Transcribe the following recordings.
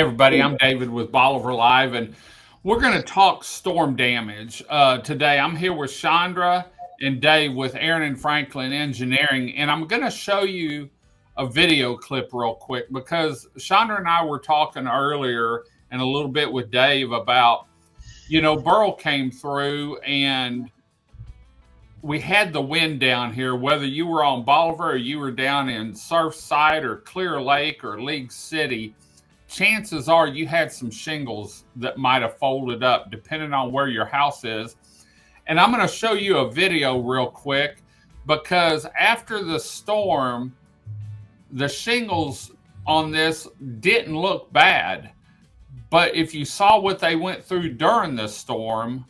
Everybody, I'm David with Bolivar Live, and we're going to talk storm damage today. I'm here with Chandra and Dave with Aran and Franklin Engineering, and I'm going to show you a video clip real quick because Chandra and I were talking earlier and a little bit with Dave about, Burl came through and we had the wind down here, whether you were on Bolivar or you were down in Surfside or Clear Lake or League City. Chances are you had some shingles that might have folded up depending on where your house is. And I'm going to show you a video real quick because after the storm, the shingles on this didn't look bad. But if you saw what they went through during the storm,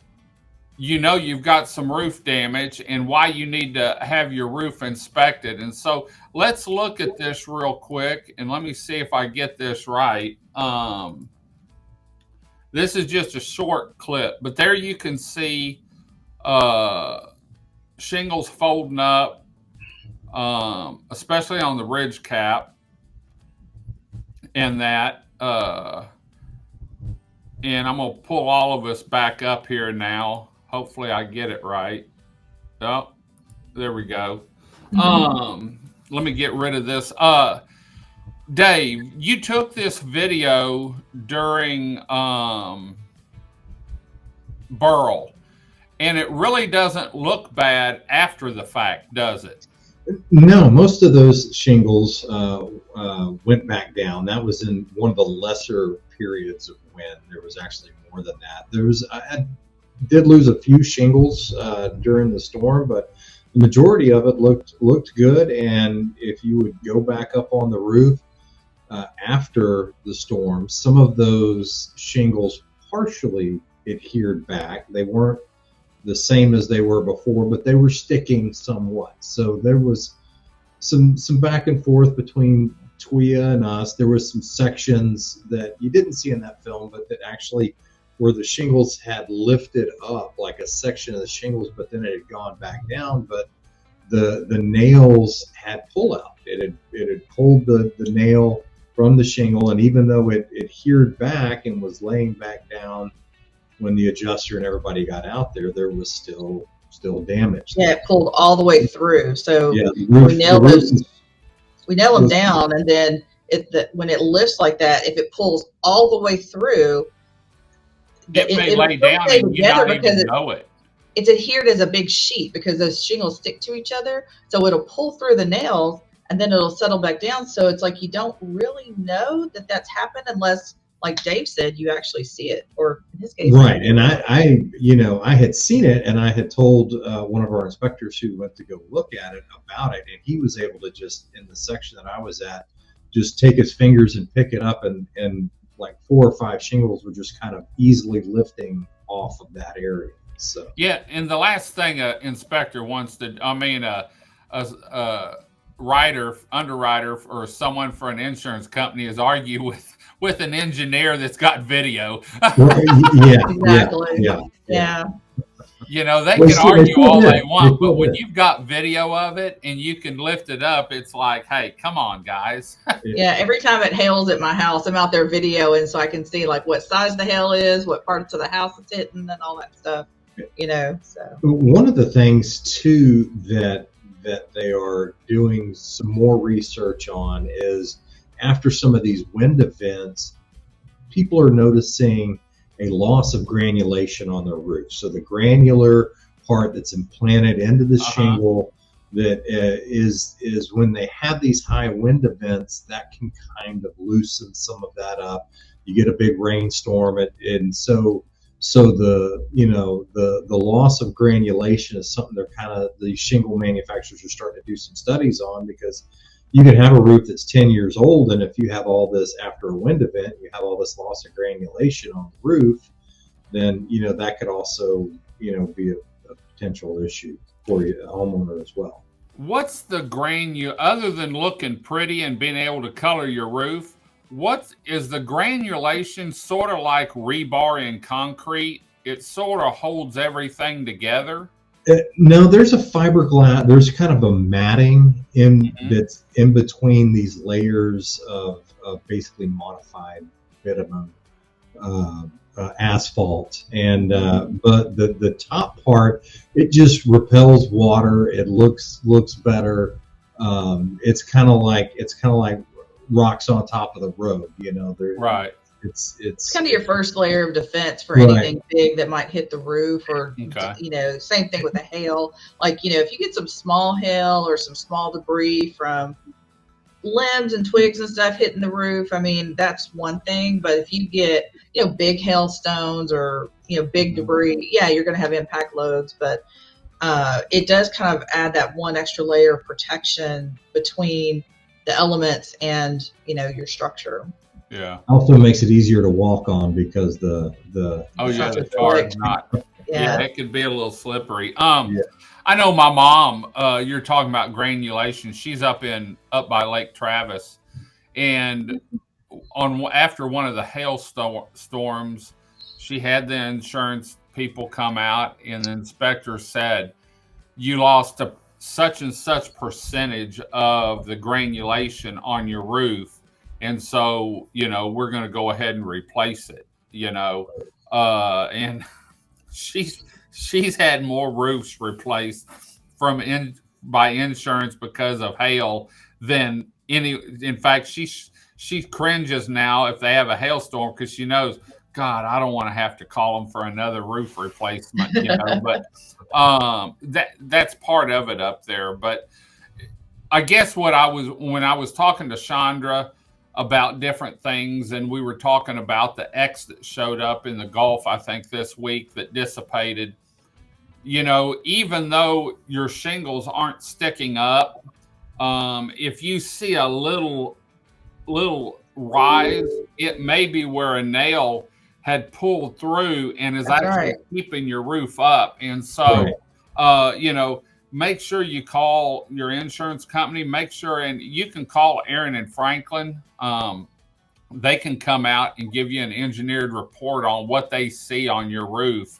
you've got some roof damage and why you need to have your roof inspected. And so let's look at this real quick and let me see if I get this right. This is just a short clip, but there you can see shingles folding up, especially on the ridge cap and that. And I'm going to pull all of us back up here now. Hopefully I get it right. Oh, there we go. Let me get rid of this. Dave, you took this video during Burl, and it really doesn't look bad after the fact, does it? No, most of those shingles went back down. That was in one of the lesser periods of wind. There was actually more than that. I did lose a few shingles during the storm, but the majority of it looked good. And if you would go back up on the roof after the storm, some of those shingles partially adhered back. They weren't the same as they were before, but they were sticking somewhat. So there was some back and forth between Tuya and us. There were some sections that you didn't see in that film, but that actually where the shingles had lifted up, like a section of the shingles, but then it had gone back down. But the nails had pull out. It had pulled the nail from the shingle, and even though it adhered back and was laying back down when the adjuster and everybody got out there, there was still damage. Yeah, it pulled all the way through. So yeah, we nail them down, and then when it lifts like that, if it pulls all the way through, it may lay down and you not even know it. It's adhered as a big sheet because those shingles stick to each other. So it'll pull through the nails and then it'll settle back down. So it's like you don't really know that that's happened unless, like Dave said, you actually see it, or in his case. Right. And I had seen it, and I had told one of our inspectors who went to go look at it about it, and he was able to just, in the section that I was at, just take his fingers and pick it up, and like 4 or 5 shingles were just kind of easily lifting off of that area. So yeah, and the last thing an inspector wants to, underwriter, or someone for an insurance company is argue with an engineer that's got video. Yeah, exactly. Yeah. They can argue all they want, but when you've got video of it and you can lift it up, it's like, hey, come on, guys. Yeah, every time it hails at my house, I'm out there videoing so I can see like what size the hail is, what parts of the house it's hitting, and all that stuff. So one of the things too that they are doing some more research on is, after some of these wind events, people are noticing a loss of granulation on their roof. So the granular part that's implanted into the shingle, that is when they have these high wind events, that can kind of loosen some of that up. You get a big rainstorm, and so the loss of granulation is something the shingle manufacturers are starting to do some studies on, because you can have a roof that's 10 years old, and if you have all this after a wind event, you have all this loss of granulation on the roof, then that could also be a potential issue for you, a homeowner as well. What's the other than looking pretty and being able to color your roof? What is the granulation sort of like rebar in concrete? It sort of holds everything together. No, there's a fiberglass. There's kind of a matting that's in between these layers of basically modified bitumen asphalt, and but the top part, it just repels water. It looks better. It's kind of like rocks on top of the road. Right. It's kind of your first layer of defense for Right. anything big that might hit the roof, or Okay. same thing with the hail. Like if you get some small hail or some small debris from limbs and twigs and stuff hitting the roof, I mean, that's one thing. But if you get big hailstones or big debris, yeah, you're going to have impact loads. But it does kind of add that one extra layer of protection between the elements and your structure. Yeah. Also makes it easier to walk on because the Oh yeah, Such a the tar is slick. not. Yeah. It could be a little slippery. Yeah. I know my mom. You're talking about granulation. She's up by Lake Travis, and after one of the storms, she had the insurance people come out, and the inspector said, "You lost such and such percentage of the granulation on your roof, and so we're going to go ahead and replace it." And she's had more roofs replaced by insurance because of hail than any. In fact, she cringes now if they have a hailstorm because she knows, God, I don't want to have to call them for another roof replacement. But that's part of it up there. But I guess when I was talking to Chandra about different things, and we were talking about the X that showed up in the Gulf, I think this week, that dissipated. Even though your shingles aren't sticking up, if you see a little rise, it may be where a nail had pulled through and is That's actually right. keeping your roof up. And so, make sure you call your insurance company. Make sure, and you can call Aran and Franklin. They can come out and give you an engineered report on what they see on your roof,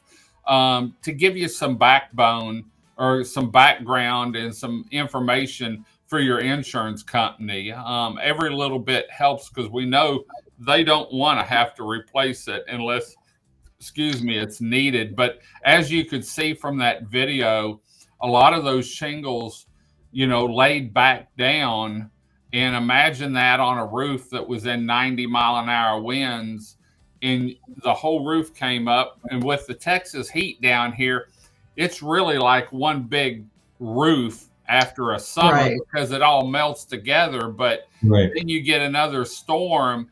to give you some backbone or some background and some information for your insurance company. Every little bit helps because we know they don't want to have to replace it unless, it's needed. But as you could see from that video, a lot of those shingles, laid back down. And imagine that on a roof that was in 90-mile-an-hour winds, and the whole roof came up. And with the Texas heat down here, it's really like one big roof after a summer, Right. because it all melts together. But then you get another storm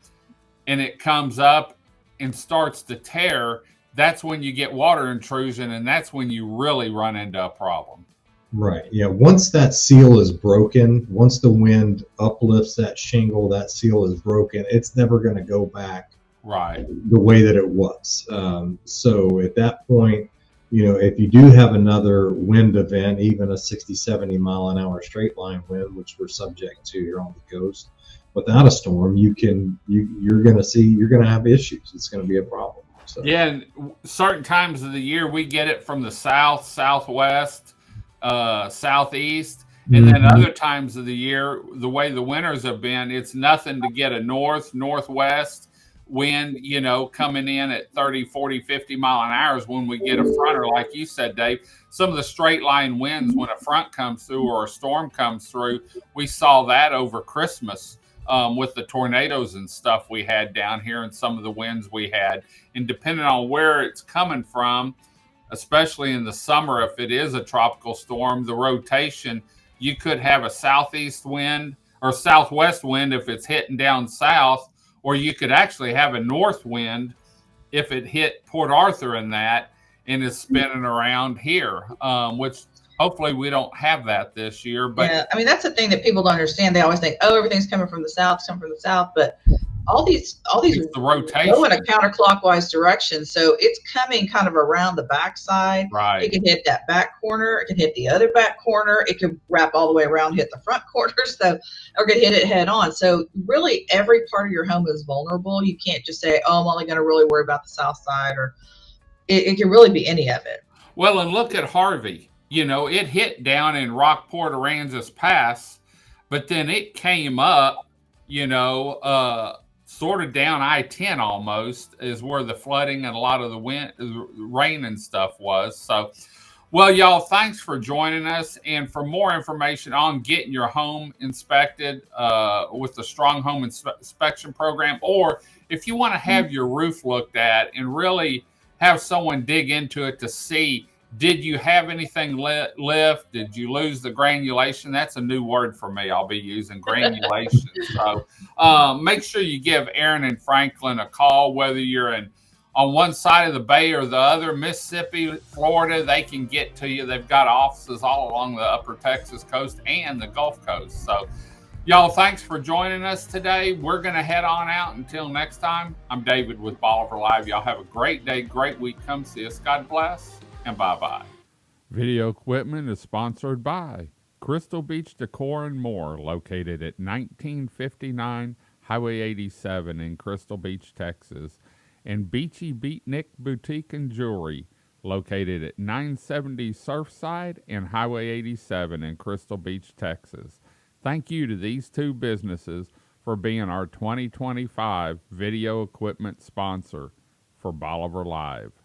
and it comes up and starts to tear. That's when you get water intrusion, and that's when you really run into a problem. Right. Yeah. Once that seal is broken, once the wind uplifts that shingle, that seal is broken. It's never going to go back right the way that it was. So at that point, if you do have another wind event, even a 60, 70 mile an hour straight line wind, which we're subject to here on the coast, without a storm, you're going to have issues. It's going to be a problem. So. Yeah. And certain times of the year, we get it from the south, southwest, southeast, and then other times of the year, the way the winters have been, it's nothing to get a northwest wind, coming in at 30, 40, 50 mile an hour when we get a fronter, like you said, Dave. Some of the straight line winds, when a front comes through or a storm comes through, we saw that over Christmas, with the tornadoes and stuff we had down here and some of the winds we had. And depending on where it's coming from, especially in the summer, if it is a tropical storm, the rotation, you could have a southeast wind or southwest wind if it's hitting down south, or you could actually have a north wind if it hit Port Arthur and is spinning around here, which hopefully we don't have that this year. But yeah, I mean, that's the thing that people don't understand. They always think, oh, everything's coming from the south, but all these the rotation go in a counterclockwise direction, so it's coming kind of around the backside. Right. It can hit that back corner, it can hit the other back corner, it can wrap all the way around, hit the front corner, or can hit it head on. So really, every part of your home is vulnerable. You can't just say, oh, I'm only going to really worry about the south side, or it can really be any of it. Well, and look at Harvey. It hit down in Rockport, Aransas Pass, but then it came up, sort of down I-10 almost is where the flooding and a lot of the wind, rain and stuff was. So, well, y'all, thanks for joining us. And for more information on getting your home inspected with the Strong Home Inspection Program, or if you want to have your roof looked at and really have someone dig into it to see, did you have anything lift? Did you lose the granulation? That's a new word for me. I'll be using granulation. So make sure you give Aran and Franklin a call, whether you're on one side of the bay or the other, Mississippi, Florida, they can get to you. They've got offices all along the upper Texas coast and the Gulf Coast. So, y'all, thanks for joining us today. We're going to head on out. Until next time, I'm David with Bolivar Live. Y'all have a great day, great week. Come see us. God bless, and bye-bye. Video equipment is sponsored by Crystal Beach Decor and More, located at 1959 Highway 87 in Crystal Beach, Texas, and Beachy Beatnik Boutique and Jewelry, located at 970 Surfside and Highway 87 in Crystal Beach, Texas. Thank you to these two businesses for being our 2025 video equipment sponsor for Bolivar Live.